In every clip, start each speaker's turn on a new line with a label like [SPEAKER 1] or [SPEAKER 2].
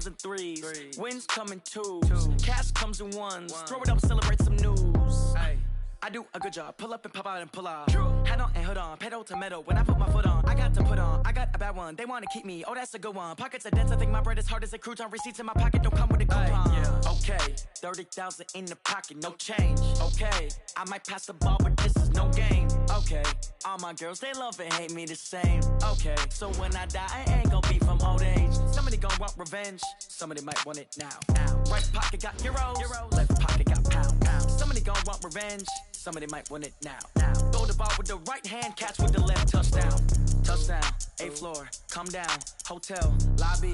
[SPEAKER 1] comes in threes. Wins come in twos. Cash comes in ones. Throw it up, celebrate some news. I do a good job. Pull up and pop out and pull off. Head on and hood on. Pedal to metal. When I put my foot on, I got to put on. I got a bad one. They want to keep me. Oh, that's a good one. Pockets are dense. I think my bread is hard as a crouton. Receipts in my pocket don't come with a coupon. Okay, 30,000 in the pocket, no change. Okay, I might pass the ball, but this is no game. Okay, all my girls, they love and hate me the same. Okay, so when I die, I ain't gonna be from old age. Somebody gonna want revenge. Somebody might want it now. Right pocket got euros. Left pocket got pound. Somebody gonna want revenge. Somebody might want it now. Throw the ball with the right hand, catch with the left, touchdown. Touchdown, 8th floor, come down, hotel, lobby.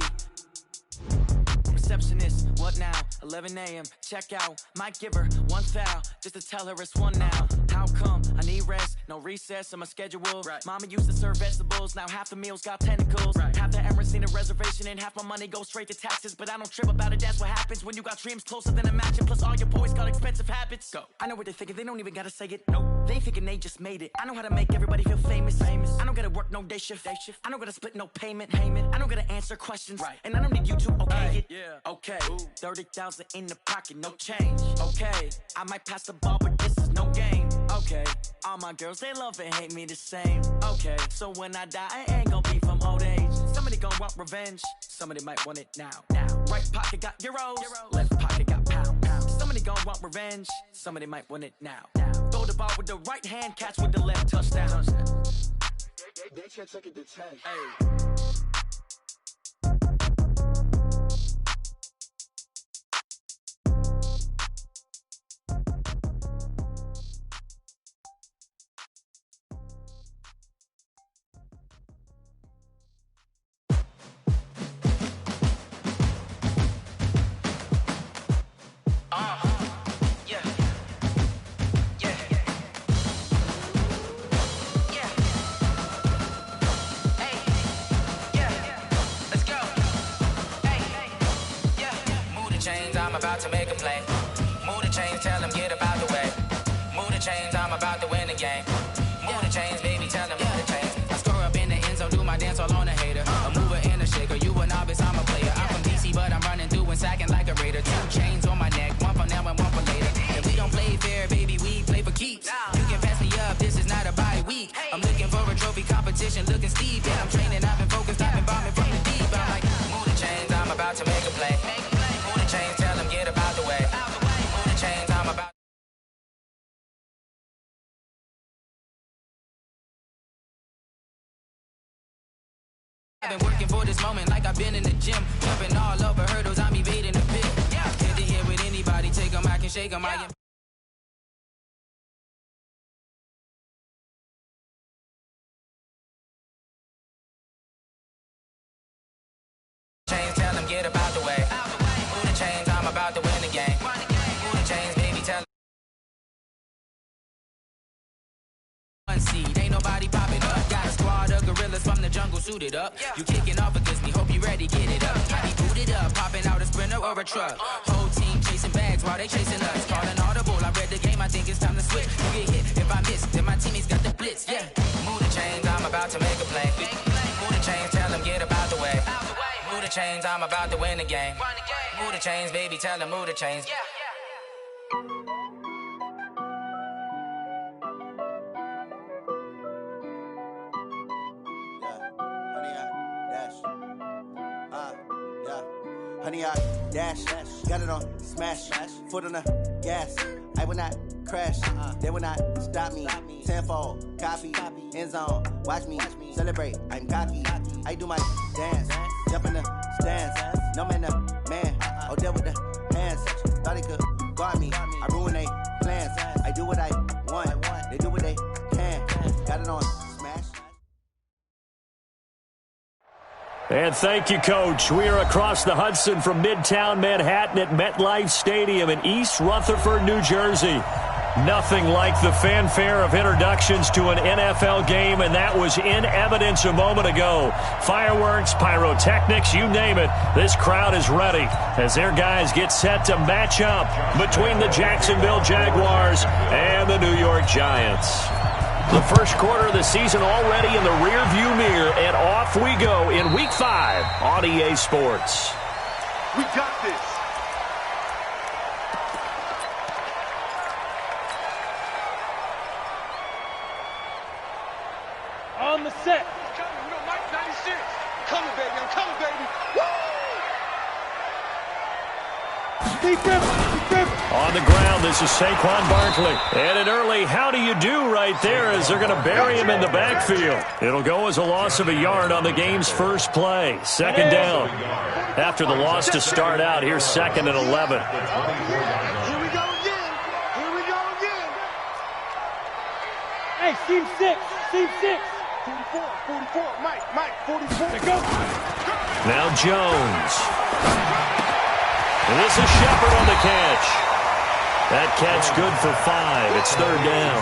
[SPEAKER 1] Receptionist, what now? 11 a.m., check out. Might give her one foul, just to tell her it's one now. How come? I need rest, no recess in my schedule. Mama used to serve vegetables, now half the meals got tentacles. Half the Emirates need a reservation and half my money goes straight to taxes. But I don't trip about it, that's what happens when you got dreams closer than a match. And plus all your boys got expensive habits. Go. I know what they're thinking, they don't even gotta say it. Nope. They thinking they just made it. I know how to make everybody feel famous. I don't gotta work no day shift. I don't gotta split no payment. I don't gotta answer questions. And I don't need you to okay it. Okay, 30,000 in the pocket, no change. Okay, I might pass the ball, but this is no game. Okay, all my girls, they love and hate me the same. Okay, so when I die, I ain't gonna be from old age. Somebody gonna want revenge. Somebody might want it now. Right pocket got euros. Left pocket got pound. Somebody gonna want revenge. Somebody might want it now. Throw the ball with the right hand, catch with the left, touchdown.
[SPEAKER 2] They can't take it to 10.
[SPEAKER 3] I'm about to make a play. Move the chains, tell them get about the way. Move the chains, I'm about to win the game. Move the chains, baby, tell them move the chains. I score up in the end zone, do my dance all on a hater. A mover and a shaker, you a novice, I'm a player. I'm from DC, but I'm running through and sacking like a raider. 2 chains on my neck, one for now and one for later. And we don't play fair, baby, we play for keeps. You can pass me up, this is not a bye week. I'm looking for a trophy competition, looking steep. Yeah, I'm training, I've been focused, I've been bombing from the deep. I'm like, move the chains, I'm about to make a play. Move the chains, tell them get about the way. Move the chains, I'm about. I've been working for this moment like I've been in the gym. Jumping all over hurdles, I'm evading the pit. Head to head with anybody, take them, I can shake them. I can. Chains, tell them get about the way. Move the chains, I'm about to win the game. Move the chains, baby, tell them. Seed. Ain't nobody popping up. Got a squad of gorillas from the jungle suited up. You kicking off against me, hope you ready, get it up. I be booted up, popping out a sprinter or a truck. Whole team chasing bags while they chasing us. Calling audible, I read the game, I think it's time to switch. You get hit if I miss, then my teammates got the blitz. Move the chains, I'm about to make a play. Move the chains, tell them get about the way. Move the chains, I'm about to win the game. Move the chains, baby, tell them move the chains.
[SPEAKER 4] Honey, I dash, got it on smash, foot on the gas. I will not crash, they will not stop me. Tenfold, copy, end zone, watch me celebrate. I'm cocky, I do my dance, jump in the stands. No man, the man, oh, there with the hands. Thought he could guard me, I ruin they plans. I do what I want, they do what they can. Got it on smash.
[SPEAKER 5] And thank you, Coach. We are across the Hudson from Midtown Manhattan at MetLife Stadium in East Rutherford, New Jersey. Nothing like the fanfare of introductions to an NFL game, and that was in evidence a moment ago. Fireworks, pyrotechnics, you name it. This crowd is ready as their guys get set to match up between the Jacksonville Jaguars and the New York Giants. The first quarter of the season already in the rearview mirror, and off we go in Week 5 on EA Sports.
[SPEAKER 2] We got this.
[SPEAKER 6] On the set.
[SPEAKER 2] Coming, you know, Mike 96. Coming, baby. I'm coming, baby. Woo!
[SPEAKER 6] Deep grip.
[SPEAKER 5] On the ground, this is Saquon Barkley. And an early how do you do right there as they're going to bury him in the backfield. It'll go as a loss of a yard on the game's first play. Second down. After the loss to start out, here's 2nd and 11.
[SPEAKER 2] Here we go again. Here we go again.
[SPEAKER 6] Hey, seam 6.
[SPEAKER 2] 44. Mike, 44.
[SPEAKER 6] There go.
[SPEAKER 5] Now Jones. And this is Shepard on the catch. That catch good for 5. It's 3rd down.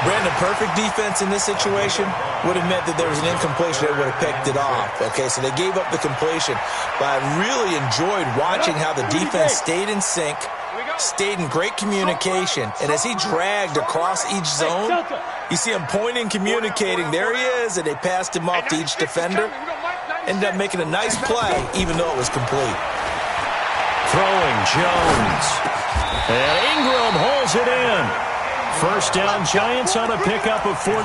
[SPEAKER 7] Brandon, perfect defense in this situation would have meant that there was an incompletion that would have picked it off. Okay, so they gave up the completion. But I really enjoyed watching how the defense stayed in sync, stayed in great communication. And as he dragged across each zone, you see him pointing, communicating. There he is, and they passed him off to each defender. Ended up making a nice play, even though it was complete.
[SPEAKER 5] Throwing Jones. And Ingram holds it in. First down, Giants on a pickup of 14.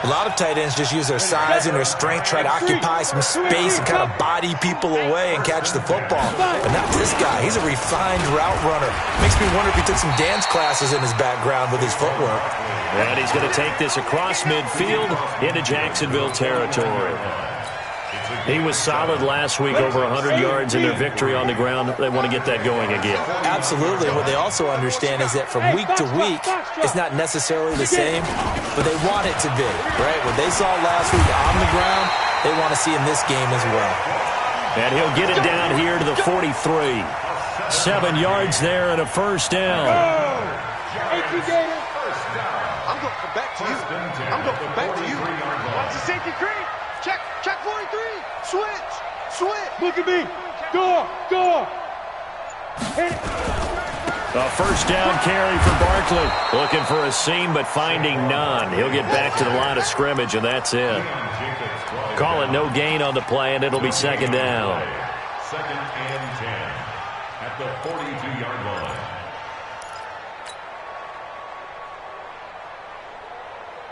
[SPEAKER 7] A lot of tight ends just use their size and their strength, try to occupy some space and kind of body people away and catch the football. But not this guy. He's a refined route runner. Makes me wonder if he took some dance classes in his background with his footwork.
[SPEAKER 5] And he's going to take this across midfield into Jacksonville territory. He was solid last week, over 100 yards in their victory on the ground. They want to get that going again.
[SPEAKER 7] Absolutely. What they also understand is that from week to week, it's not necessarily the same, but they want it to be, right? What they saw last week on the ground, they want to see in this game as well.
[SPEAKER 5] And he'll get it down here to the 43. 7 yards there and a first down.
[SPEAKER 2] I'm going to come back to you. I'm going to come back to you. Watch the safety creep. Check 43. Switch.
[SPEAKER 6] Look at me. Go. Hit it.
[SPEAKER 5] A first down carry for Barkley. Looking for a seam, but finding none. He'll get back to the line of scrimmage, and that's it. Call it no gain on the play, and it'll be 2nd down.
[SPEAKER 8] 2nd and 10 at the 42-yard line.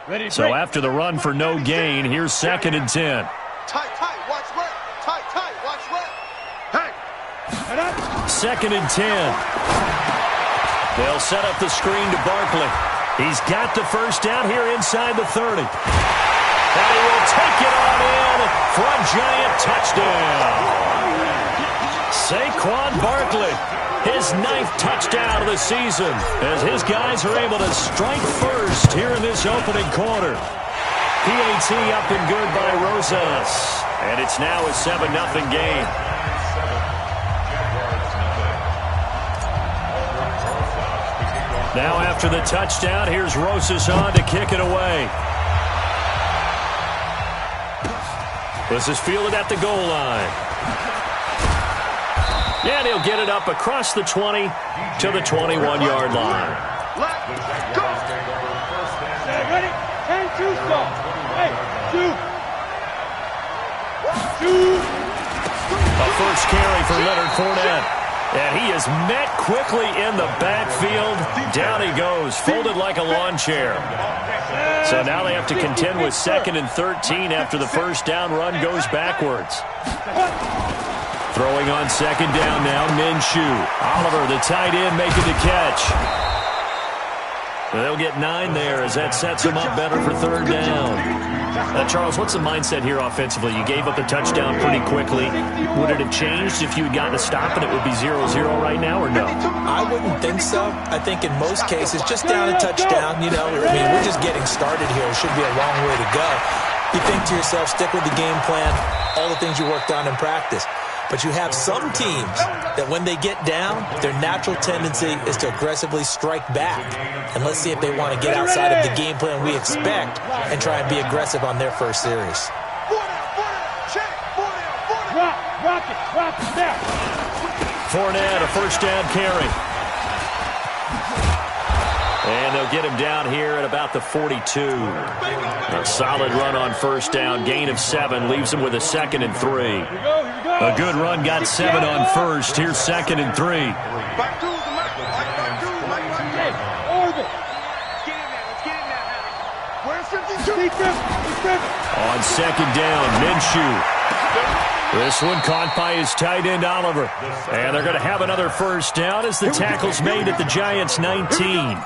[SPEAKER 6] Ready,
[SPEAKER 5] So after the run for no gain, here's 2nd and 10.
[SPEAKER 2] Tight, watch left. Tight, watch left. Hey.
[SPEAKER 5] 2nd and 10. They'll set up the screen to Barkley. He's got the first down here inside the 30. And he will take it on in for a Giant touchdown. Saquon Barkley, his 9th touchdown of the season, as his guys are able to strike first here in this opening quarter. PAT up and good by Rosas. And it's now a 7-0 game. Now after the touchdown, here's Rosas on to kick it away. This is fielded at the goal line. And he'll get it up across the 20 to the 21-yard line.
[SPEAKER 6] Ready? 10-2 stop. Hey, 2.
[SPEAKER 5] A first carry for Leonard Fournette. And he is met quickly in the backfield. Down he goes, folded like a lawn chair. So now they have to contend with 2nd and 13 after the first down run goes backwards. Throwing on 2nd down now, Minshew. Oliver, the tight end, making the catch. They'll get 9 there as that sets them up better for 3rd down. Charles, what's the mindset here offensively? You gave up a touchdown pretty quickly. Would it have changed if you had gotten a stop and it would be 0-0 right now, or no?
[SPEAKER 7] I wouldn't think so. I think in most cases, just down a touchdown, you know, I mean, we're just getting started here. It should be a long way to go. You think to yourself, stick with the game plan, all the things you worked on in practice. But you have some teams that when they get down, their natural tendency is to aggressively strike back. And let's see if they want to get outside of the game plan we expect and try and be aggressive on their first series.
[SPEAKER 6] Rock it, now.
[SPEAKER 5] Fournette, a first down carry. And they'll get him down here at about the 42. A solid run on first down. Gain of 7 leaves him with a 2nd and 3. A good run got 7 on first. Here's 2nd and 3.
[SPEAKER 2] Back to the Mike. Where's 52?
[SPEAKER 5] On 2nd down, Minshew. This one caught by his tight end, Oliver. And they're going to have another first down as the tackle's made at the Giants' 19.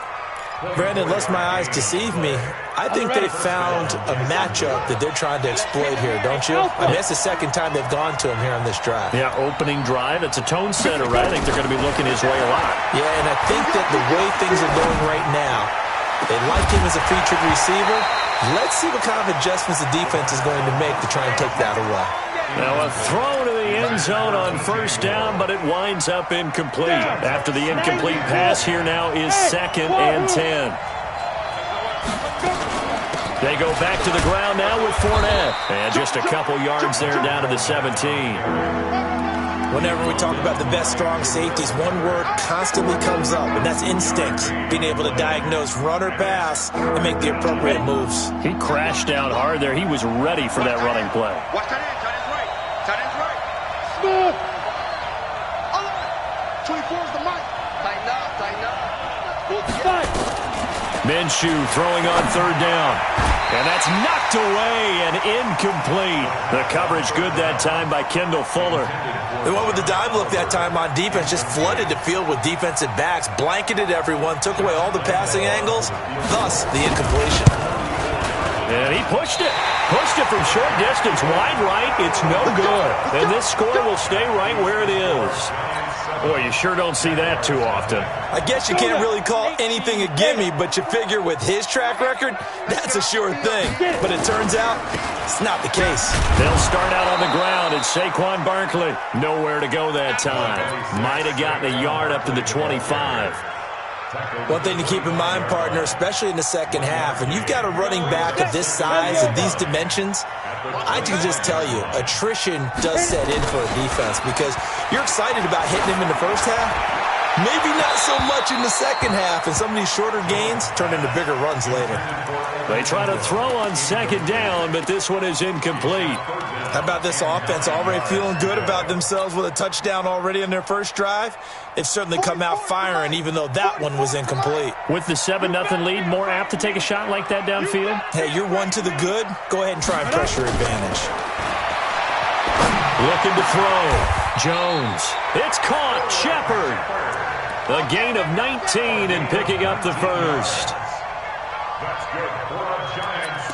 [SPEAKER 7] Brandon, lest my eyes deceive me, I think they found a matchup that they're trying to exploit here, don't you? I mean, that's the second time they've gone to him here on this drive.
[SPEAKER 5] Yeah, opening drive. It's a tone setter, right? I think they're going to be looking his way a lot.
[SPEAKER 7] Yeah, and I think that the way things are going right now, they like him as a featured receiver. Let's see what kind of adjustments the defense is going to make to try and take that away.
[SPEAKER 5] Now a throw to the end zone on first down, but it winds up incomplete. After the incomplete pass, here now is 2nd and 10. They go back to the ground now with Fournette. And just a couple yards there down to the 17.
[SPEAKER 7] Whenever we talk about the best strong safeties, one word constantly comes up, and that's instinct. Being able to diagnose run or pass and make the appropriate moves.
[SPEAKER 5] He crashed down hard there. He was ready for that running play.
[SPEAKER 2] Watch that end. Tight end's right. Smooth. 24's the mic. Tighten up.
[SPEAKER 5] Minshew throwing on 3rd down. And that's knocked away and incomplete. The coverage good that time by Kendall Fuller.
[SPEAKER 7] They went with the dime look that time on defense, just flooded the field with defensive backs, blanketed everyone, took away all the passing angles, thus the incompletion.
[SPEAKER 5] And he pushed it. Pushed it from short distance. Wide right, it's no good. And this score will stay right where it is. Boy, you sure don't see that too often.
[SPEAKER 7] I guess you can't really call anything a gimme, but you figure with his track record, that's a sure thing. But it turns out, it's not the case.
[SPEAKER 5] They'll start out on the ground, and Saquon Barkley nowhere to go that time. Might have gotten a yard up to the 25.
[SPEAKER 7] One thing to keep in mind, partner, especially in the second half, when you've got a running back of this size and these dimensions, I can just tell you, attrition does set in for a defense because you're excited about hitting him in the first half. Maybe not so much in the second half, and some of these shorter gains turn into bigger runs later.
[SPEAKER 5] They try to throw on 2nd down, but this one is incomplete.
[SPEAKER 7] How about this offense already feeling good about themselves with a touchdown already in their first drive? They've certainly come out firing, even though that one was incomplete.
[SPEAKER 5] With the 7-0 lead, more apt to take a shot like that downfield?
[SPEAKER 7] Hey, you're one to the good. Go ahead and try and press your advantage.
[SPEAKER 5] Looking to throw. Jones. It's caught. Shepard. A gain of 19 and picking up the first.
[SPEAKER 8] That's good for the Giants.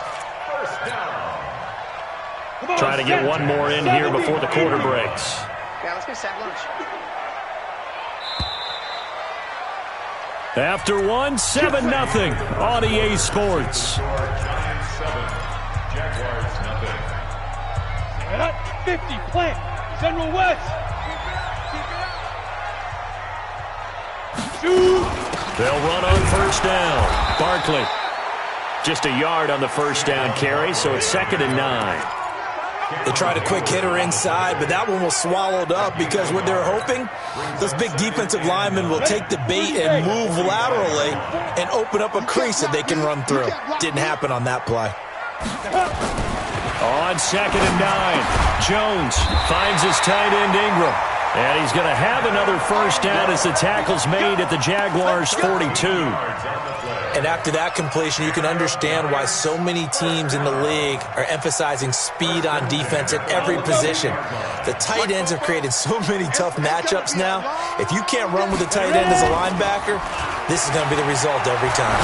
[SPEAKER 8] First down.
[SPEAKER 5] Trying to get one more in here before the quarter breaks.
[SPEAKER 2] Yeah, let's get sack lunch.
[SPEAKER 5] After one, 7-0 on EA Sports.
[SPEAKER 8] Giants 7, Jaguars nothing.
[SPEAKER 6] 50, plant, General West.
[SPEAKER 5] They'll run on first down. Barkley. Just a yard on the first down carry, so it's 2nd and 9.
[SPEAKER 7] They tried a quick hitter inside, but that one was swallowed up because what they're hoping, those big defensive linemen will take the bait and move laterally and open up a crease that they can run through. Didn't happen on that play.
[SPEAKER 5] On 2nd and 9, Jones finds his tight end Ingram. And he's going to have another first down as the tackle's made at the Jaguars' 42.
[SPEAKER 7] And after that completion, you can understand why so many teams in the league are emphasizing speed on defense at every position. The tight ends have created so many tough matchups now. If you can't run with the tight end as a linebacker, this is going to be the result every time.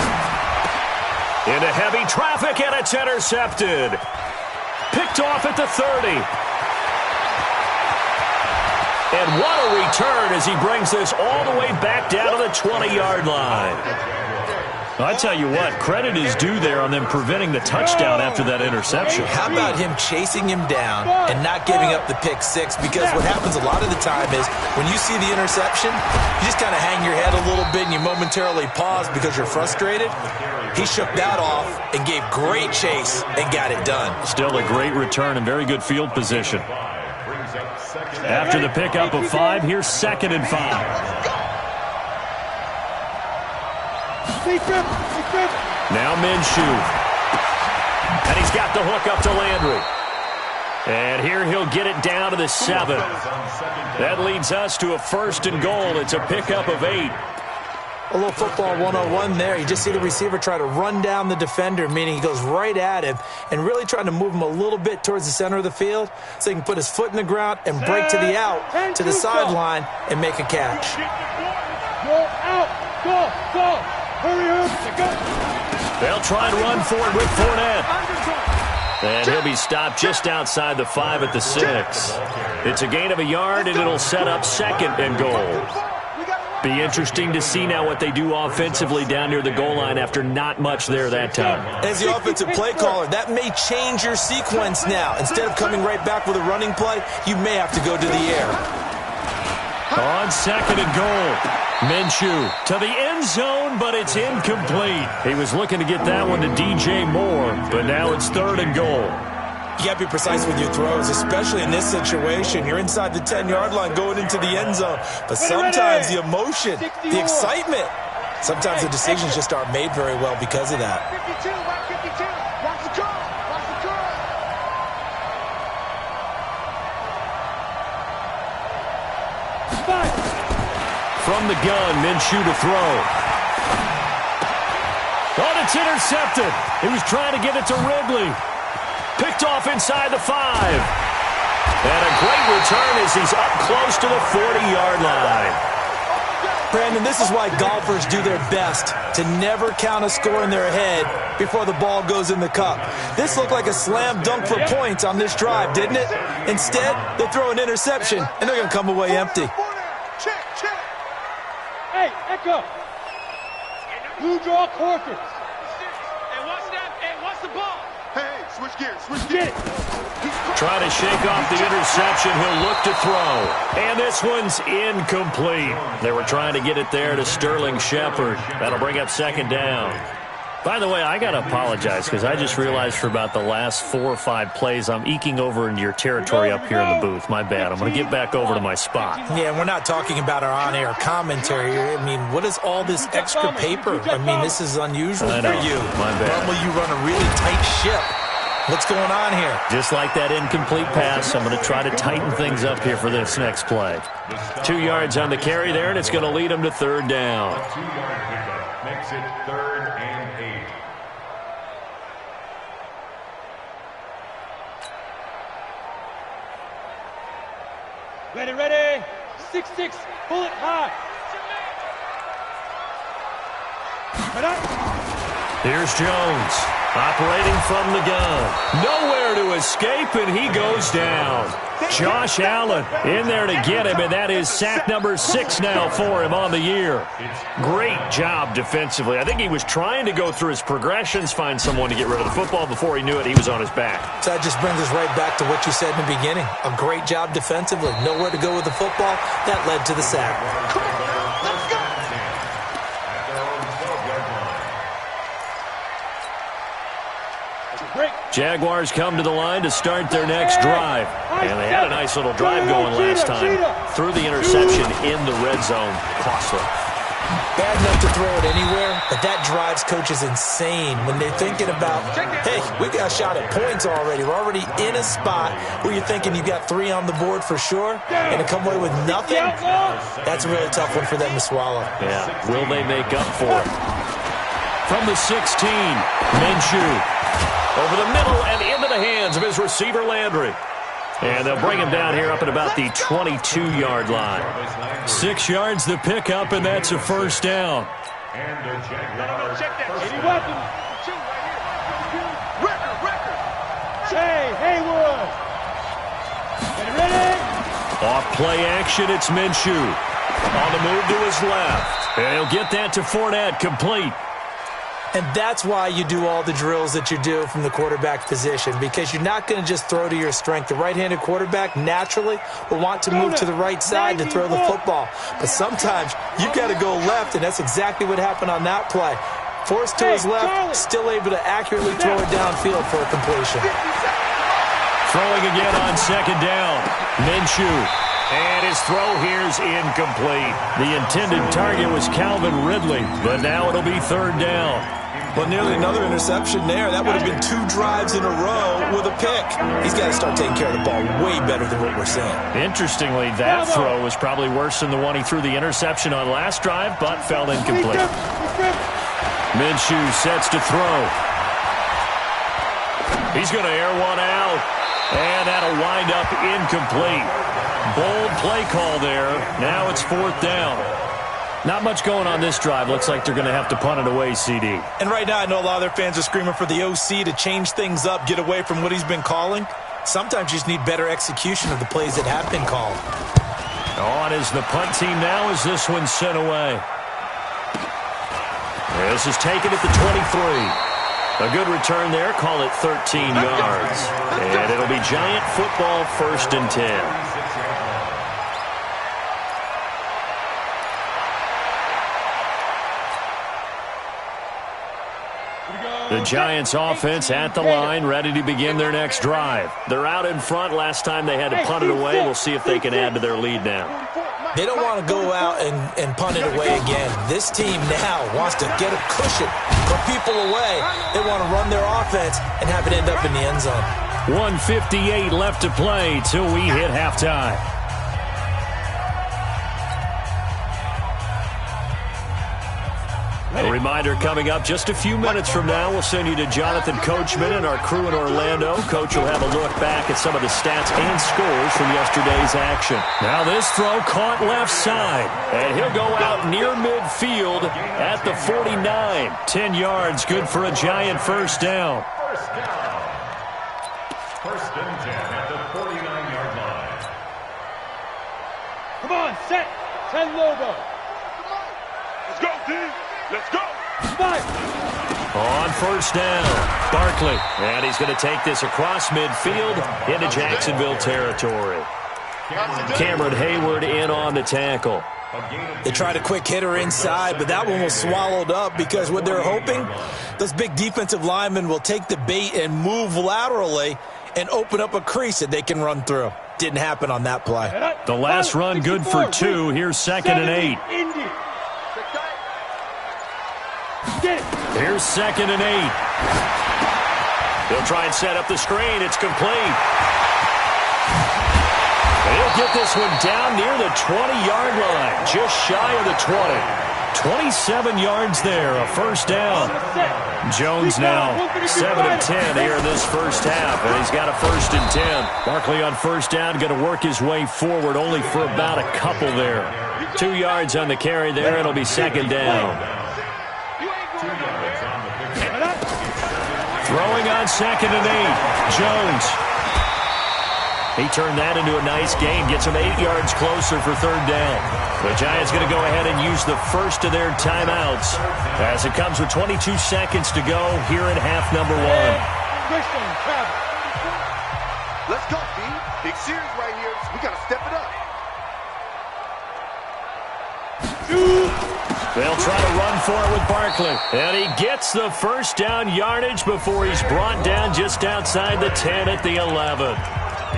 [SPEAKER 5] Into heavy traffic, and it's intercepted. Picked off at the 30. And what a return as he brings this all the way back down to the 20-yard line. I tell you what, credit is due there on them preventing the touchdown after that interception.
[SPEAKER 7] How about him chasing him down and not giving up the pick six? Because what happens a lot of the time is when you see the interception, you just kind of hang your head a little bit and you momentarily pause because you're frustrated. He shook that off and gave great chase and got it done.
[SPEAKER 5] Still a great return and very good field position. After the pickup of 5, here's 2nd and 5. Now Minshew. And he's got the hook up to Landry. And here he'll get it down to the 7. That leads us to a 1st and goal. It's a pickup of 8.
[SPEAKER 7] A little football 101 there. You just see the receiver try to run down the defender, meaning he goes right at him and really trying to move him a little bit towards the center of the field so he can put his foot in the ground and break to the out, to the sideline, and make a catch.
[SPEAKER 6] Go out. Go. Hurry up. Go.
[SPEAKER 5] They'll try and run for it with Fournette. And he'll be stopped just outside the 5 at the 6. It's a gain of a yard, and it'll set up 2nd and goal. Be interesting to see now what they do offensively down near the goal line after not much there that time.
[SPEAKER 7] As the offensive play caller, that may change your sequence now. Instead of coming right back with a running play, you may have to go to the air.
[SPEAKER 5] On 2nd and goal. Minshew to the end zone, but it's incomplete. He was looking to get that one to DJ Moore, but now it's 3rd and goal.
[SPEAKER 7] You got to be precise with your throws, especially in this situation. You're inside the 10-yard line going into the end zone. But sometimes the emotion, the excitement, sometimes the decisions just aren't made very well because of that.
[SPEAKER 2] 52, watch the curl.
[SPEAKER 5] From the gun, Minshew to throw. Oh, it's intercepted. He was trying to get it to Ridley. Picked off inside the 5. And a great return as he's up close to the 40-yard line.
[SPEAKER 7] Brandon, this is why golfers do their best to never count a score in their head before the ball goes in the cup. This looked like a slam dunk for points on this drive, didn't it? Instead, they throw an interception, and they're going to come away empty.
[SPEAKER 2] Check.
[SPEAKER 6] Hey, Echo. Blue draw quarters.
[SPEAKER 2] Hey, watch the ball. Hey, switch gears.
[SPEAKER 5] Trying to shake off the interception. He'll look to throw. And this one's incomplete. They were trying to get it there to Sterling Shepard. That'll bring up 2nd down. By the way, I got to apologize because I just realized for about the last 4 or 5 plays, I'm eking over into your territory up here in the booth. My bad. I'm going to get back over to my spot.
[SPEAKER 7] Yeah, we're not talking about our on-air commentary. I mean, what is all this extra paper? I mean, this is unusual for you.
[SPEAKER 5] My bad.
[SPEAKER 7] Normally you run a really tight ship. What's going on here?
[SPEAKER 5] Just like that incomplete pass, I'm going to try to tighten things up here for this next play. 2 yards on the carry there, and it's going to lead him to 3rd down.
[SPEAKER 8] A 2-yard pickup makes it 3rd and 8.
[SPEAKER 6] Ready. 6-6. Pull it high.
[SPEAKER 5] Here's Jones, operating from the gun. Nowhere to escape, and he goes down. Josh Allen in there to get him, and that is sack number 6 now for him on the year. Great job defensively. I think he was trying to go through his progressions, find someone to get rid of the football. Before he knew it, he was on his back.
[SPEAKER 7] So that just brings us right back to what you said in the beginning. A great job defensively. Nowhere to go with the football. That led to the sack.
[SPEAKER 5] Jaguars come to the line to start their next drive. And they had a nice little drive going last time. Threw the interception in the red zone. Costly.
[SPEAKER 7] Bad enough to throw it anywhere, but that drives coaches insane when they're thinking about, hey, we got a shot at points already. We're already in a spot where you're thinking you got 3 on the board for sure, and to come away with nothing, that's a really tough one for them to swallow.
[SPEAKER 5] Yeah, will they make up for it? From the 16, Minshew. Over the middle and into the hands of his receiver, Landry. And they'll bring him down here up at about the 22-yard line. 6 yards the pickup, and that's a 1st down.
[SPEAKER 8] And the Jaguars.
[SPEAKER 6] Any weapon. Hey, Haywood. Ready?
[SPEAKER 5] Off play action, it's Minshew. On the move to his left. And he'll get that to Fournette, complete.
[SPEAKER 7] And that's why you do all the drills that you do from the quarterback position, because you're not going to just throw to your strength. The right-handed quarterback naturally will want to move to the right side to throw the football. But sometimes you've got to go left, and that's exactly what happened on that play. Forced to his left, still able to accurately throw it downfield for a completion.
[SPEAKER 5] Throwing again on 2nd down. Minshew And his throw here's incomplete. The intended target was Calvin Ridley, but now it'll be third down.
[SPEAKER 7] Well, nearly another interception there. That would have been 2 drives in a row with a pick. He's got to start taking care of the ball way better than what we're seeing.
[SPEAKER 5] Interestingly, that throw was probably worse than the one he threw the interception on last drive, but fell incomplete. Minshew sets to throw. He's going to air one out, and that'll wind up incomplete. Bold play call there. Now it's fourth down. Not much going on this drive. Looks like they're going to have to punt it away, CD.
[SPEAKER 7] And right now, I know a lot of their fans are screaming for the OC to change things up, get away from what he's been calling. Sometimes you just need better execution of the plays that have been called.
[SPEAKER 5] On is the punt team now as this one's sent away. This is taken at the 23. A good return there. Call it 13 yards. And it'll be Giant football, 1st and 10. The Giants offense at the line, ready to begin their next drive. They're out in front. Last time they had to punt it away. We'll see if they can add to their lead now.
[SPEAKER 7] They don't want to go out and punt it away again. This team now wants to get a cushion, put people away. They want to run their offense and have it end up in the end zone.
[SPEAKER 5] 1:58 left to play till we hit halftime. A reminder coming up just a few minutes from now. We'll send you to Jonathan Coachman and our crew in Orlando. Coach will have a look back at some of the stats and scores from yesterday's action. Now this throw caught left side. And he'll go out near midfield at the 49. 10 yards, good for a Giant first down.
[SPEAKER 8] First and 10 at the 49-yard line.
[SPEAKER 6] Come on, set. 10 logo.
[SPEAKER 2] Let's go, team. Let's go.
[SPEAKER 5] On first down, Barkley. And he's going to take this across midfield into Jacksonville territory. Cameron Hayward in on the tackle.
[SPEAKER 7] They tried a quick hitter inside, but that one was swallowed up because what they're hoping, those big defensive linemen will take the bait and move laterally and open up a crease that they can run through. Didn't happen on that play.
[SPEAKER 5] The last run good for 2. Here's 2nd and 8. Here's 2nd and 8. He'll try and set up the screen. It's complete. He'll get this one down near the 20-yard line, just shy of the 20. 27 yards there, a first down. Jones now 7 of 10 here in this first half, and he's got a 1st and 10. Barkley on first down, going to work his way forward only for about a couple there. 2 yards on the carry there, it'll be 2nd down. Throwing on 2nd and 8, Jones. He turned that into a nice gain, gets him 8 yards closer for 3rd down. The Giants going to go ahead and use the first of their timeouts as it comes with 22 seconds to go here in half number 1.
[SPEAKER 2] Let's go, B. Big series right here. We got to step it up.
[SPEAKER 5] They'll try to run for it with Barkley. And he gets the first down yardage before he's brought down just outside the 10 at the 11.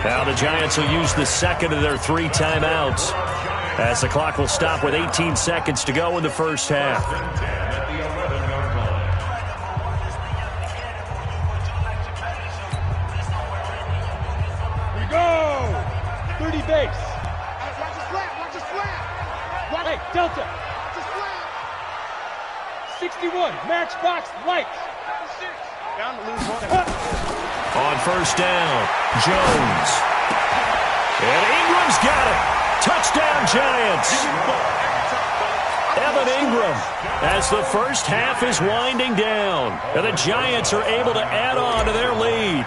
[SPEAKER 5] Now the Giants will use the second of their 3 timeouts as the clock will stop with 18 seconds to go in the first half.
[SPEAKER 6] We go! 30 base.
[SPEAKER 2] Watch the slant. Watch the slant.
[SPEAKER 6] Hey, Delta. 61, matchbox lights.
[SPEAKER 2] Down to lose one.
[SPEAKER 5] On first down, Jones. And Ingram's got it. Touchdown, Giants. Evan Ingram as the first half is winding down. And the Giants are able to add on to their lead.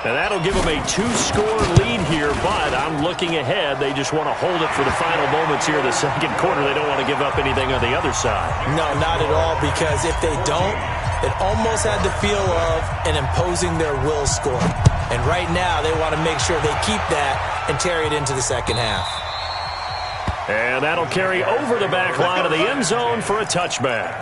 [SPEAKER 5] And that'll give them a 2-score lead here, but I'm looking ahead. They just want to hold it for the final moments here in the second quarter. They don't want to give up anything on the other side.
[SPEAKER 7] No, not at all, because if they don't, it almost had the feel of an imposing their will score. And right now, they want to make sure they keep that and carry it into the second half.
[SPEAKER 5] And that'll carry over the back line of the end zone for a touchback.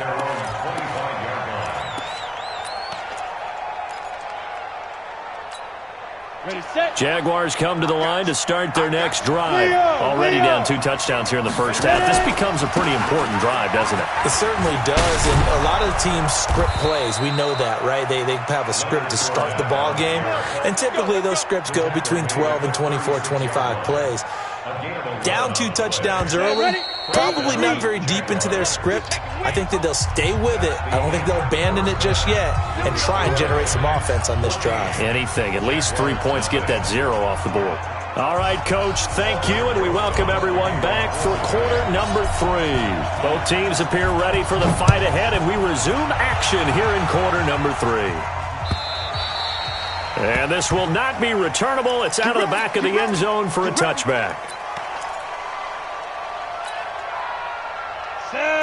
[SPEAKER 5] Jaguars come to the line to start their next drive. Already down 2 touchdowns here in the first half. This becomes a pretty important drive, doesn't it?
[SPEAKER 7] It certainly does, and a lot of the teams script plays. We know that, right? They have a script to start the ball game, and typically those scripts go between 12 and 24, 25 plays. Down 2 touchdowns early, probably not very deep into their script. I think that they'll stay with it. I don't think they'll abandon it just yet and try and generate some offense on this drive.
[SPEAKER 5] Anything. At least 3 points, get that 0 off the board. All right, Coach, thank you, and we welcome everyone back for quarter number 3. Both teams appear ready for the fight ahead, and we resume action here in quarter number 3. And this will not be returnable. It's out of the back of the end zone for a touchback.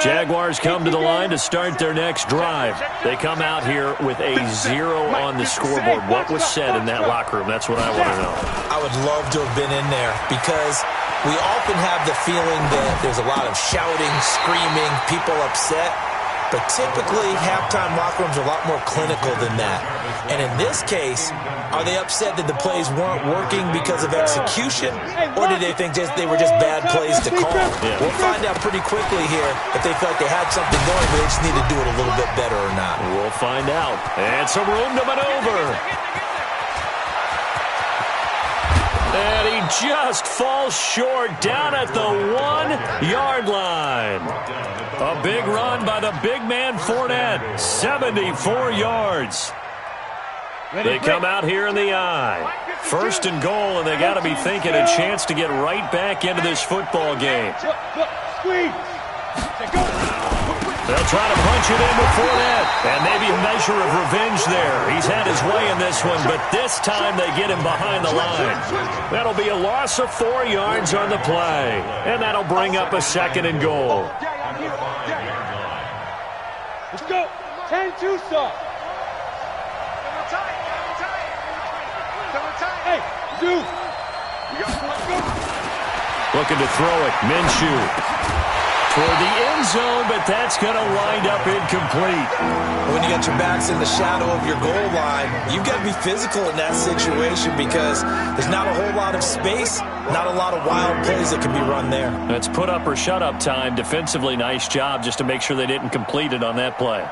[SPEAKER 5] Jaguars come to the line to start their next drive. They come out here with a 0 on the scoreboard. What was said in that locker room? That's what I want to know.
[SPEAKER 7] I would love to have been in there because we often have the feeling that there's a lot of shouting, screaming, people upset. But typically, halftime locker rooms are a lot more clinical than that. And in this case, are they upset that the plays weren't working because of execution? Or did they think they were just bad plays to call?
[SPEAKER 5] Yeah.
[SPEAKER 7] We'll find out pretty quickly here if they felt they had something going, but they just need to do it a little bit better or not.
[SPEAKER 5] We'll find out. And some room to maneuver. And he just falls short down at the 1-yard line. A big run by the big man Fournette. 74 yards. They come out here in the eye. 1st and goal, and they got to be thinking a chance to get right back into this football game. They'll try to punch it in with Fournette. And maybe a measure of revenge there. He's had his way in this one, but this time they get him behind the line. That'll be a loss of 4 yards on the play. And that'll bring up a 2nd and goal.
[SPEAKER 6] Let's go. 10-2 stop. Hey, dude.
[SPEAKER 5] Looking to throw it. Minshew. Toward the end zone, but that's going to wind up incomplete.
[SPEAKER 7] When you got your backs in the shadow of your goal line, you've got to be physical in that situation because there's not a whole lot of space, not a lot of wild plays that can be run there.
[SPEAKER 5] That's put up or shut up time. Defensively, nice job just to make sure they didn't complete it on that play.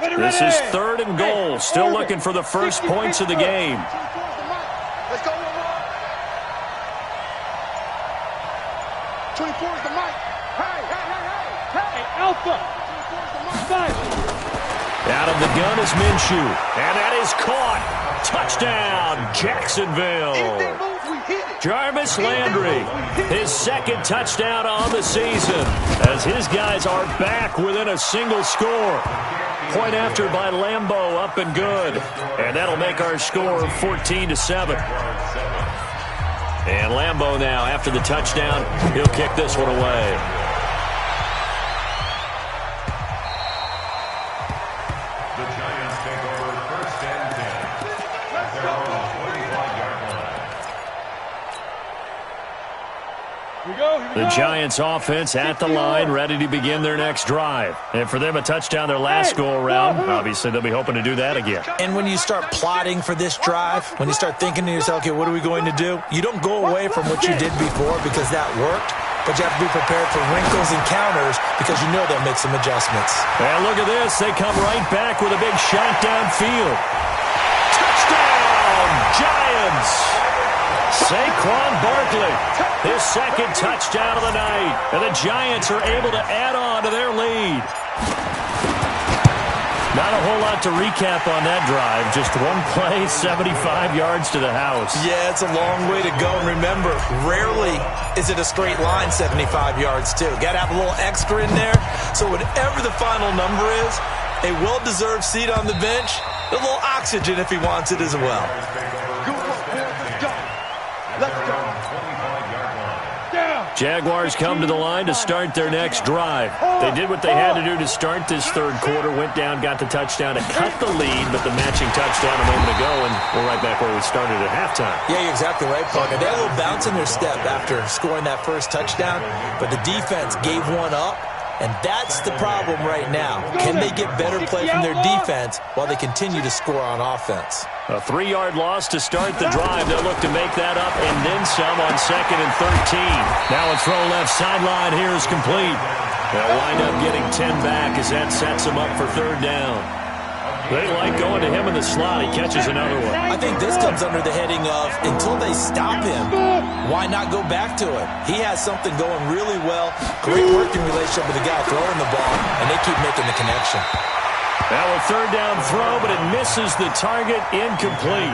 [SPEAKER 5] This is 3rd and goal. Still looking for the first points of the game.
[SPEAKER 2] Let's go. 24 is the mic. Hey,
[SPEAKER 6] Alpha.
[SPEAKER 5] Out of the gun is Minshew. And that is caught. Touchdown, Jacksonville. Jarvis Landry, his 2nd touchdown on the season as his guys are back within a single score. Point after by Lambeau, up and good. And that'll make our score 14-7. And Lambeau now, after the touchdown, he'll kick this one away.
[SPEAKER 8] The Giants take over 1st and 10. At their own 45-yard line.
[SPEAKER 5] The Giants offense at the line, ready to begin their next drive. And for them, a touchdown their last go-around. Obviously, they'll be hoping to do that again.
[SPEAKER 7] And when you start plotting for this drive, when you start thinking to yourself, okay, what are we going to do? You don't go away from what you did before because that worked, but you have to be prepared for wrinkles and counters because you know they'll make some adjustments.
[SPEAKER 5] And look at this. They come right back with a big shot downfield. Touchdown, Giants! Saquon Barkley, his 2nd touchdown of the night. And the Giants are able to add on to their lead. Not a whole lot to recap on that drive. Just one play, 75 yards to the house.
[SPEAKER 7] Yeah, it's a long way to go. And remember, rarely is it a straight line 75 yards, too. Got to have a little extra in there. So whatever the final number is, a well-deserved seat on the bench, a little oxygen if he wants it as well.
[SPEAKER 5] Jaguars come to the line to start their next drive. They did what they had to do to start this 3rd quarter, went down, got the touchdown to cut the lead, but the matching touchdown a moment ago, and we're right back where we started at halftime.
[SPEAKER 7] Yeah, you're exactly right, Parker. They had a little bounce in their step after scoring that first touchdown, but the defense gave one up, And that's the problem right now. Can they get better play from their defense while they continue to score on offense?
[SPEAKER 5] A 3-yard loss to start the drive. They'll look to make that up and then some on 2nd and 13. Now a throw left sideline here is complete. They'll wind up getting 10 back as that sets them up for 3rd down. They like going to him in the slot. He catches another one.
[SPEAKER 7] I think this comes under the heading of until they stop him, why not go back to him? He has something going really well. Great working relationship with the guy throwing the ball, and they keep making the connection.
[SPEAKER 5] Now a 3rd down throw, but it misses the target, incomplete.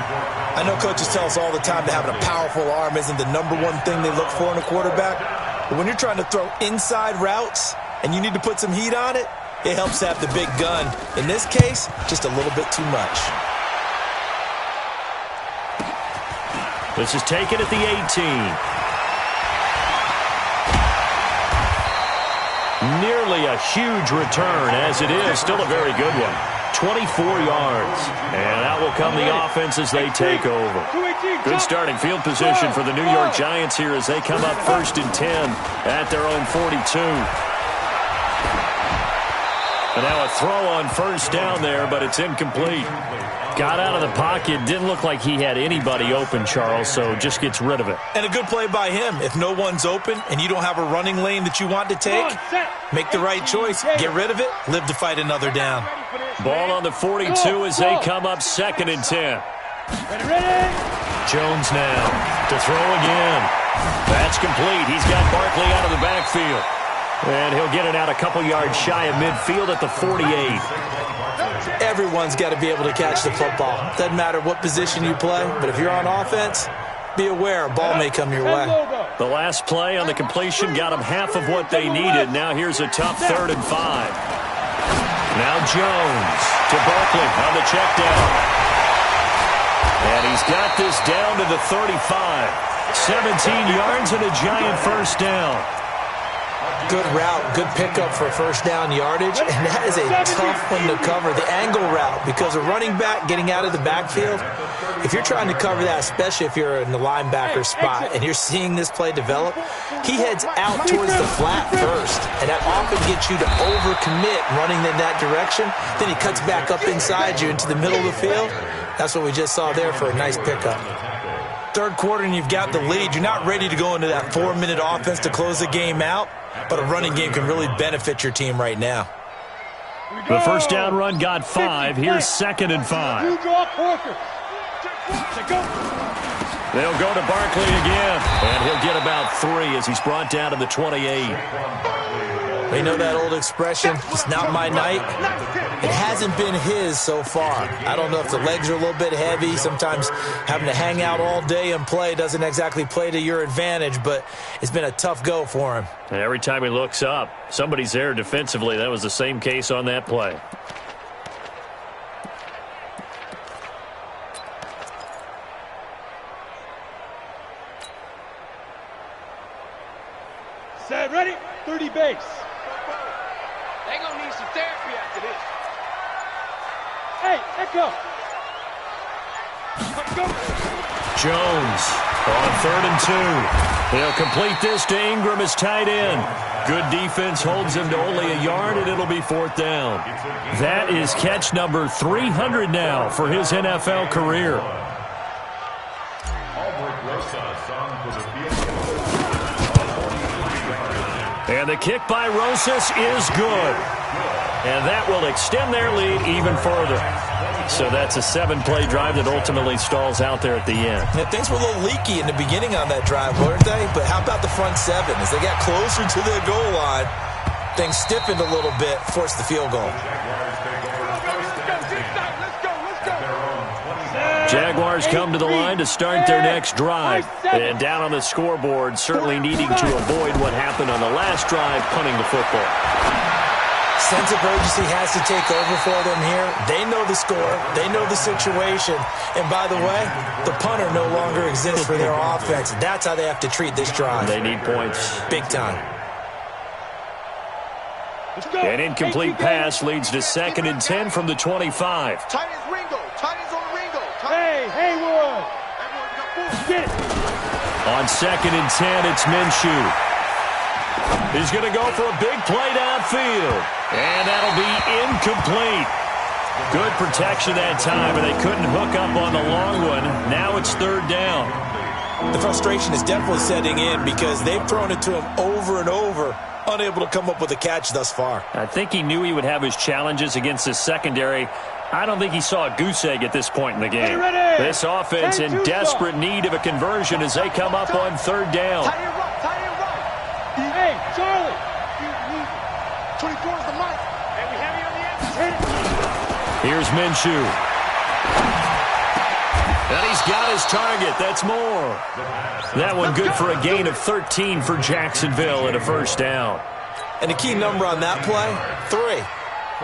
[SPEAKER 7] I know coaches tell us all the time that having a powerful arm isn't the #1 thing they look for in a quarterback. But when you're trying to throw inside routes and you need to put some heat on it, it helps to have the big gun. In this case, just a little bit too much.
[SPEAKER 5] This is taken at the 18. Nearly a huge return, as it is. Still a very good one. 24 yards. And out will come the offense as they take over. Good starting field position for the New York Giants here as they come up 1st and 10 at their own 42. And now a throw on 1st down there, but it's incomplete. Got out of the pocket. Didn't look like he had anybody open, Charles, so just gets rid of it.
[SPEAKER 7] And a good play by him. If no one's open and you don't have a running lane that you want to take, make the right choice. Get rid of it. Live to fight another down.
[SPEAKER 5] Ball on the 42 as they come up 2nd and 10. Jones now to throw again. That's complete. He's got Barkley out of the backfield. And he'll get it out a couple yards shy of midfield at the 48.
[SPEAKER 7] Everyone's got to be able to catch the football. Doesn't matter what position you play, but if you're on offense, be aware a ball may come your way.
[SPEAKER 5] The last play on the completion got them half of what they needed. Now here's a tough 3rd and 5. Now Jones to Barkley on the check down. And he's got this down to the 35. 17 yards and a giant 1st down.
[SPEAKER 7] Good route, good pickup for 1st down yardage, and that is a tough one to cover, the angle route, because a running back getting out of the backfield, if you're trying to cover that, especially if you're in the linebacker spot and you're seeing this play develop, he heads out towards the flat first, and that often gets you to overcommit running in that direction. Then he cuts back up inside you into the middle of the field. That's what we just saw there for a nice pickup. 3rd quarter and you've got the lead. You're not ready to go into that 4-minute offense to close the game out, but a running game can really benefit your team right now.
[SPEAKER 5] The 1st down run got 5. Here's 2nd and 5. They'll go to Barkley again, and he'll get about 3 as he's brought down to the 28.
[SPEAKER 7] They know that old expression, it's not my night. It hasn't been his so far. I don't know if the legs are a little bit heavy. Sometimes having to hang out all day and play doesn't exactly play to your advantage, but it's been a tough go for him.
[SPEAKER 5] And every time he looks up, somebody's there defensively. That was the same case on that play.
[SPEAKER 6] Set, ready, 30 base.
[SPEAKER 2] They gonna need some therapy after this.
[SPEAKER 6] Hey, Echo. Go.
[SPEAKER 5] Jones on 3rd and 2. He'll complete this to Ingram as tight end. Good defense holds him to only a yard, and it'll be 4th down. That is catch number 300 now for his NFL career. And the kick by Rosas is good. And that will extend their lead even further. So that's a 7-play drive that ultimately stalls out there at the end.
[SPEAKER 7] Yeah, things were a little leaky in the beginning on that drive, weren't they? But how about the front 7? As they got closer to the goal line, things stiffened a little bit, forced the field goal.
[SPEAKER 5] Jaguars come to the line to start their next drive. And down on the scoreboard, certainly needing to avoid what happened on the last drive, punting the football.
[SPEAKER 7] Sense of urgency has to take over for them here. They know the score. They know the situation. And by the way, the punter no longer exists for their offense. That's how they have to treat this drive.
[SPEAKER 5] They need points.
[SPEAKER 7] Big time.
[SPEAKER 5] An incomplete pass leads to 2nd and 10 from the 25.
[SPEAKER 2] Tight as Ringo. Tight as on Ringo.
[SPEAKER 6] Hey, Haywood. Get it.
[SPEAKER 5] On 2nd and 10, it's Minshew. He's going to go for a big play downfield. And that'll be incomplete. Good protection that time, and they couldn't hook up on the long one. Now it's third down.
[SPEAKER 7] The frustration is definitely setting in because they've thrown it to him over and over, unable to come up with a catch thus far.
[SPEAKER 5] I think he knew he would have his challenges against his secondary. I don't think he saw a goose egg at this point in the game. This offense in desperate need of a conversion as they come up on third down.
[SPEAKER 6] Hey, Charlie.
[SPEAKER 2] 24 is the mic.
[SPEAKER 6] And we have you on the end.
[SPEAKER 5] Here's Minshew. And he's got his target. That's more. That one good for a gain of 13 for Jacksonville and a first down.
[SPEAKER 7] And the key number on that play, 3.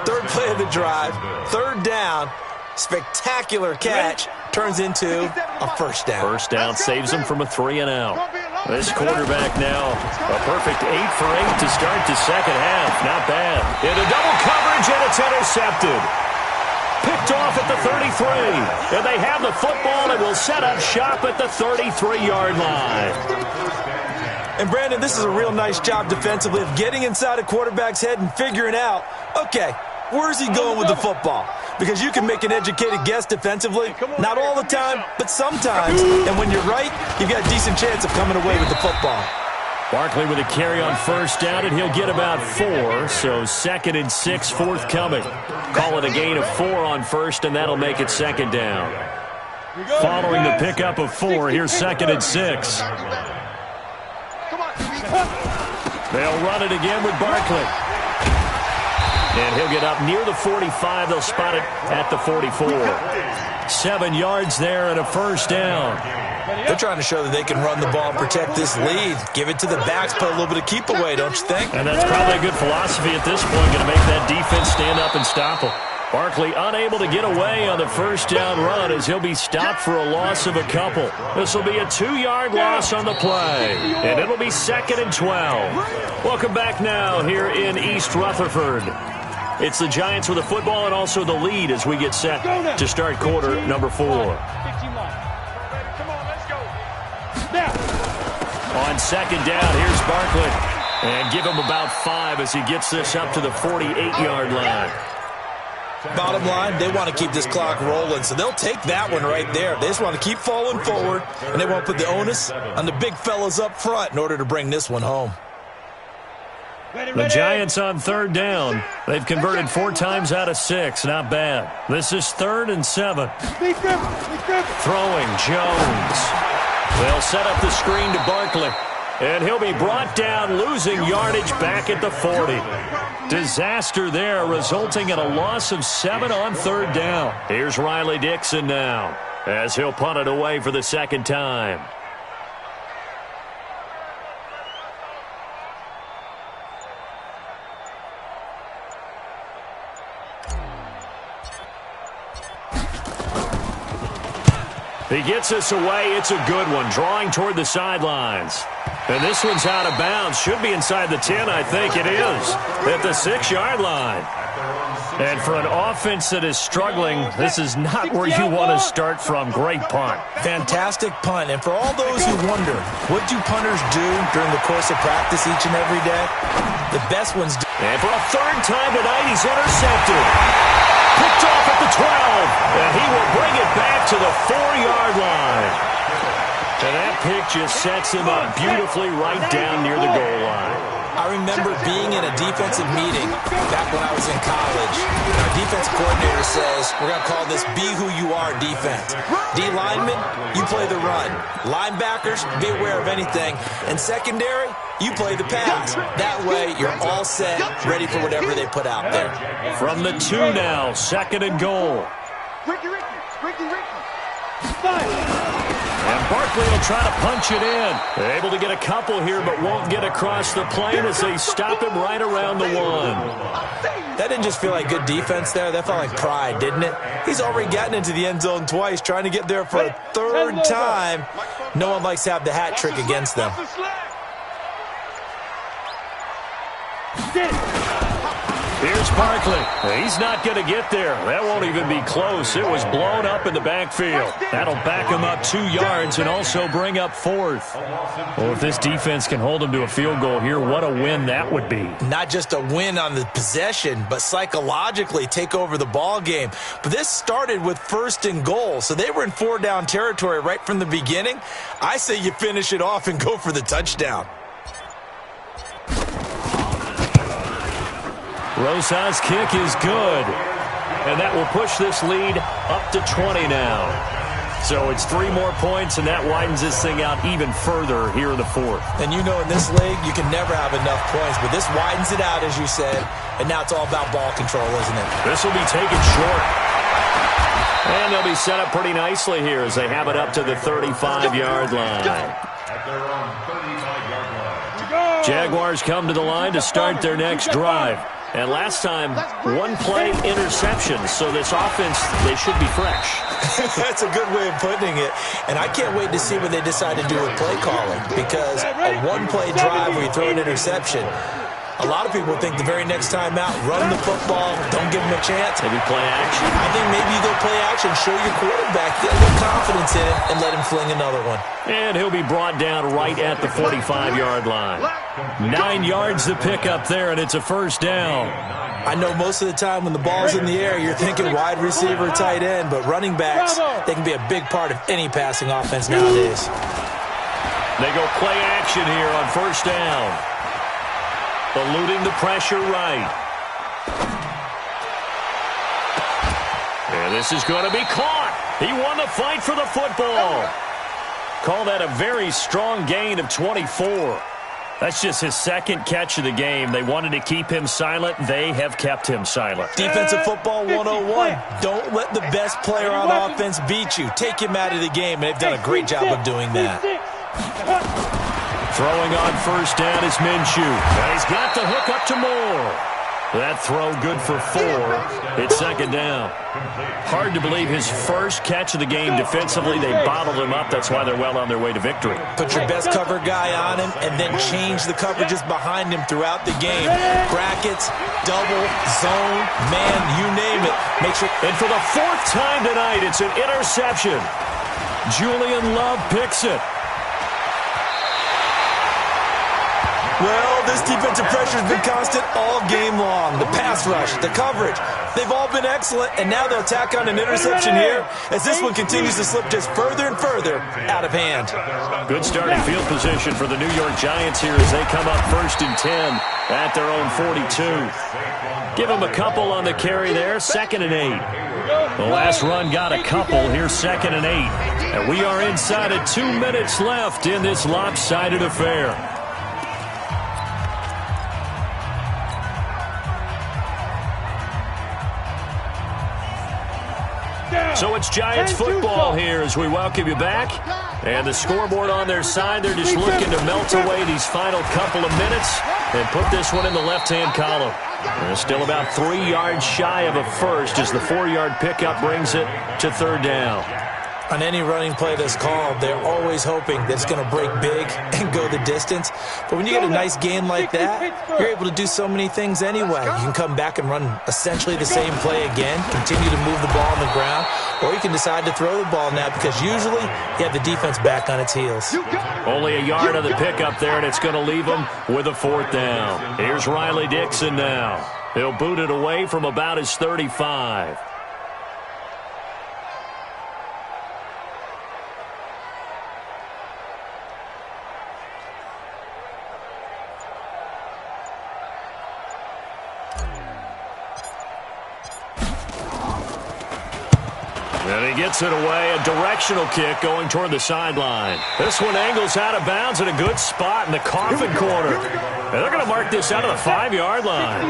[SPEAKER 7] Third play of the drive, third down, spectacular catch, turns into a first down.
[SPEAKER 5] First down saves him from a 3-and-out. This quarterback now, a perfect 8 for 8 to start the second half. Not bad. Into double coverage, and it's intercepted. Picked off at the 33. And they have the football and will set up shop at the 33-yard line.
[SPEAKER 7] And, Brandon, this is a real nice job defensively of getting inside a quarterback's head and figuring out, okay, where's he going with the football? Because you can make an educated guess defensively, not all the time, but sometimes. And when you're right, you've got a decent chance of coming away with the football.
[SPEAKER 5] Barkley with a carry on first down, and he'll get about 4, so 2nd and 6 forthcoming. Call it a gain of 4 on first, and that'll make it second down. Following the pickup of 4, here's 2nd and 6. They'll run it again with Barkley. And he'll get up near the 45. They'll spot it at the 44. 7 yards there and a first down.
[SPEAKER 7] They're trying to show that they can run the ball and protect this lead. Give it to the backs, put a little bit of keep away, don't you think?
[SPEAKER 5] And that's probably a good philosophy at this point, going to make that defense stand up and stop them. Barkley unable to get away on the first down run as he'll be stopped for a loss of a couple. This will be a 2-yard loss on the play, and it'll be 2nd and 12. Welcome back now here in East Rutherford. It's the Giants with the football and also the lead as we get set to start quarter number 4. On second down, here's Barkley. And give him about 5 as he gets this up to the 48-yard line.
[SPEAKER 7] Bottom line, they want to keep this clock rolling, so they'll take that one right there. They just want to keep falling forward, and they want to put the onus on the big fellas up front in order to bring this one home.
[SPEAKER 5] The Giants on third down. They've converted 4 times out of 6. Not bad. This is 3rd and 7. Throwing Jones. They'll set up the screen to Barkley. And he'll be brought down, losing yardage back at the 40. Disaster there, resulting in a loss of 7 on third down. Here's Riley Dixon now, as he'll punt it away for the second time. He gets us away. It's a good one, drawing toward the sidelines. And this one's out of bounds. Should be inside the 10, I think it is, at the 6-yard line. And for an offense that is struggling, this is not where you want to start from. Great punt.
[SPEAKER 7] Fantastic punt. And for all those who wonder, what do punters do during the course of practice each and every day? The best ones do.
[SPEAKER 5] And for a 3rd time tonight, he's intercepted. Picked off at the 12, and he will bring it back to the 4-yard line. And that pick just sets him up beautifully right down near the goal line.
[SPEAKER 7] I remember being in a defensive meeting back when I was in college. Our defense coordinator says, we're going to call this be who you are defense. D linemen, you play the run. Linebackers, be aware of anything. And secondary, you play the pass. That way, you're all set, ready for whatever they put out there.
[SPEAKER 5] From the 2 now, 2nd and goal.
[SPEAKER 2] Ricky.
[SPEAKER 5] And Barkley will try to punch it in. They're able to get a couple here, but won't get across the plane as they stop him right around the 1.
[SPEAKER 7] That didn't just feel like good defense there. That felt like pride, didn't it? He's already gotten into the end zone twice, trying to get there for a 3rd time. No one likes to have the hat trick against them.
[SPEAKER 5] Here's Barkley. He's not going to get there. That won't even be close. It was blown up in the backfield. That'll back him up 2 yards and also bring up 4th. Well, if this defense can hold him to a field goal here, what a win that would be.
[SPEAKER 7] Not just a win on the possession, but psychologically take over the ball game. But this started with 1st and goal, so they were in 4-down territory right from the beginning. I say you finish it off and go for the touchdown.
[SPEAKER 5] Rosa's kick is good, and that will push this lead up to 20 now. So it's 3 more points, and that widens this thing out even further here in the 4th.
[SPEAKER 7] And you know in this league, you can never have enough points, but this widens it out, as you said, and now it's all about ball control, isn't it?
[SPEAKER 5] This will be taken short. And they'll be set up pretty nicely here as they have it up to the 35-yard line.
[SPEAKER 8] At their own 35-yard line.
[SPEAKER 5] Jaguars come to the line to start their next drive. And last time, 1 play interception, so this offense, they should be fresh.
[SPEAKER 7] That's a good way of putting it. And I can't wait to see what they decide to do with play calling, because a 1-play drive where you throw an interception, a lot of people think the very next time out, run the football, don't give them a chance.
[SPEAKER 5] Maybe play action.
[SPEAKER 7] I think maybe you go play action, show your quarterback, get a little confidence in it, and let him fling another one.
[SPEAKER 5] And he'll be brought down right at the 45-yard line. 9 yards to pick up there, and it's a 1st down.
[SPEAKER 7] I know most of the time when the ball's in the air, you're thinking wide receiver, tight end, but running backs, they can be a big part of any passing offense nowadays.
[SPEAKER 5] They go play action here on 1st down. Eluding the pressure right. And this is going to be caught. He won the fight for the football. Call that a very strong gain of 24. That's just his 2nd catch of the game. They wanted to keep him silent. They have kept him silent.
[SPEAKER 7] Defensive football 101. Don't let the best player on offense beat you. Take him out of the game, and they've done a great job of doing that.
[SPEAKER 5] Throwing on 1st down is Minshew. And he's got the hook up to Moore. That throw good for 4. It's 2nd down. Hard to believe his 1st catch of the game defensively. They bottled him up. That's why they're well on their way to victory.
[SPEAKER 7] Put your best cover guy on him and then change the coverages behind him throughout the game. Brackets, double, zone, man, you name it. Make sure.
[SPEAKER 5] And for the 4th time tonight, it's an interception. Julian Love picks it.
[SPEAKER 7] Well, this defensive pressure has been constant all game long. The pass rush, the coverage, they've all been excellent, and now they'll tack on an interception here as this one continues to slip just further and further out of hand.
[SPEAKER 5] Good starting field position for the New York Giants here as they come up 1st and 10 at their own 42. Give them a couple on the carry there, 2nd and 8. The last run got a couple. Here's 2nd and 8. And we are inside of 2 minutes left in this lopsided affair. So it's Giants football here as we welcome you back. And the scoreboard on their side, they're just looking to melt away these final couple of minutes and put this one in the left-hand column. And still about 3 yards shy of a first as the 4-yard pickup brings it to 3rd down.
[SPEAKER 7] On any running play that's called, they're always hoping that it's going to break big and go the distance. But when you get a nice gain like that, you're able to do so many things anyway. You can come back and run essentially the same play again, continue to move the ball on the ground, or you can decide to throw the ball now because usually you have the defense back on its heels.
[SPEAKER 5] Only a yard of the pickup there, and it's going to leave them with a 4th down. Here's Riley Dixon now. He'll boot it away from about his 35. And he gets it away, a directional kick going toward the sideline. This one angles out of bounds in a good spot in the coffin corner. And they're going to mark this out of the 5-yard line.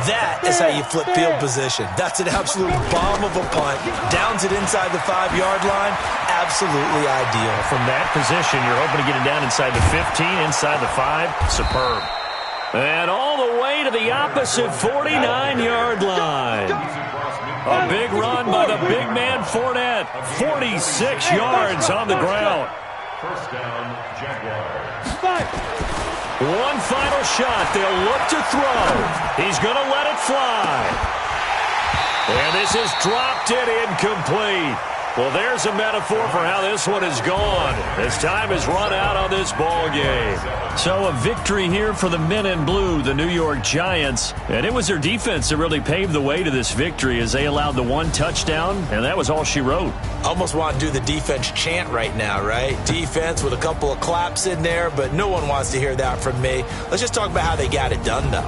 [SPEAKER 7] That is how you flip field position. That's an absolute bomb of a punt. Downs it inside the 5-yard line. Absolutely ideal.
[SPEAKER 5] From that position, you're hoping to get it down inside the 15, inside the 5. Superb. And all the way to the opposite 49-yard line. A big run by the big man Fournette. 46 yards on the ground.
[SPEAKER 8] First down, Jaguars.
[SPEAKER 5] One final shot. They'll look to throw. He's going to let it fly. And this is dropped it incomplete. Well, there's a metaphor for how this one is gone as time has run out on this ball game. So a victory here for the men in blue, the New York Giants. And it was their defense that really paved the way to this victory as they allowed the one touchdown, and that was all she wrote.
[SPEAKER 7] Almost want to do the defense chant right now, right? Defense with a couple of claps in there, but no one wants to hear that from me. Let's just talk about how they got it done, though.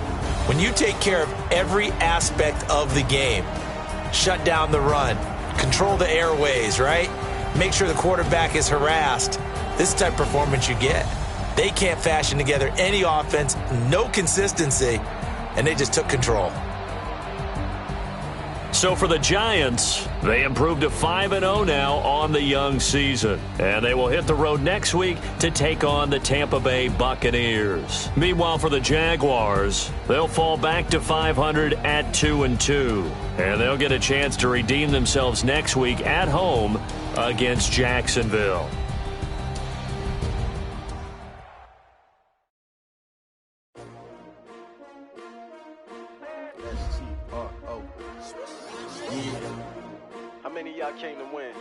[SPEAKER 7] When you take care of every aspect of the game, shut down the run, control the airways, right? Make sure the quarterback is harassed. This is the type of performance you get. They can't fashion together any offense, no consistency, and they just took control.
[SPEAKER 5] So for the Giants, they improved to 5-0 now on the young season. And they will hit the road next week to take on the Tampa Bay Buccaneers. Meanwhile, for the Jaguars, they'll fall back to 500 at 2-2. And they'll get a chance to redeem themselves next week at home against Jacksonville.
[SPEAKER 2] How many of y'all came to win?